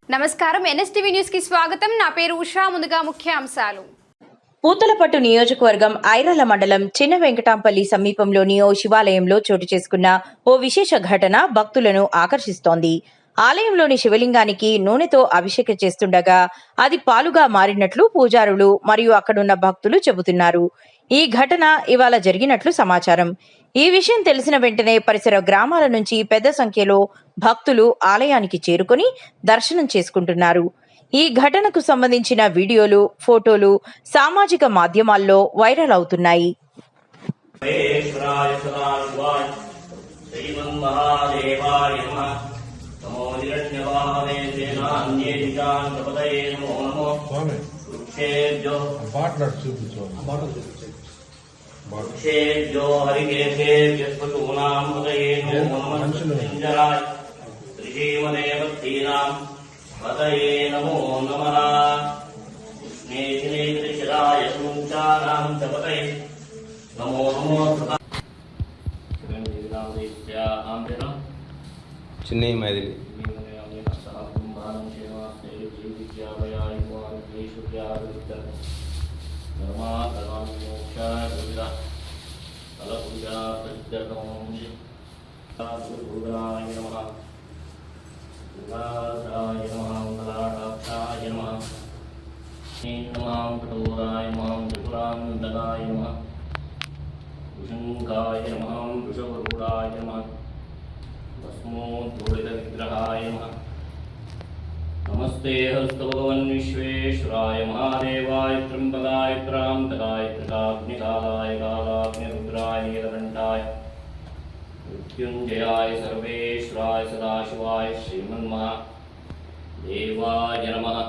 నమస్కారం NSTV news కి స్వాగతం. నా పేరు ఉషా. ముందుగా ముఖ్యాంశాలు. పూతలపట్టు నియోజకవర్గం ఐరాల మండలం చిన్న వెంకటాంపల్లి సమీపంలోని ఓ శివాలయంలో చోటు చేసుకున్న ఓ విశేష ఘటన భక్తులను ఆకర్షిస్తోంది. ఆలయంలోని శివలింగానికి నూనెతో అభిషేకం చేస్తుండగా అది పాలుగా మారినట్లు పూజారులు మరియు అక్కడున్న భక్తులు చెబుతున్నారు. ఈ ఘటన ఇవాళ జరిగినట్లు సమాచారం. ఈ విషయం తెలిసిన వెంటనే పరిసర గ్రామాల నుంచి పెద్ద సంఖ్యలో భక్తులు ఆలయానికి చేరుకొని దర్శనం చేసుకుంటున్నారు. ఈ ఘటనకు సంబంధించిన వీడియోలు, ఫోటోలు సామాజిక మాధ్యమాల్లో వైరల్ అవుతున్నాయి. పతయే నమో నమః. స్నేహితురాయ సుంచానాం చపతయే నమో నమో. చిన్న మైదిలి కఠోరాయ నమః. త్రిపురాంతకాయ నమః. వృషంకాయ నమః. వృషవరూఢాయ నమః. భస్మోద్ధూళిత విగ్రహాయ నమః. నమస్తే హస్తు భగవన్ విశ్వేశ్వరాయ మహాదేవాయ త్ర్యంబకాయ త్రాంతకాయ త్రికాగ్నికాలాయ కాలాగ్నిరుద్రాయ నీలకంఠాయ మృత్యుంజయాయ సర్వేశ్వరాయ సదాశివాయ శ్రీమన్మహాదేవాయ నమః.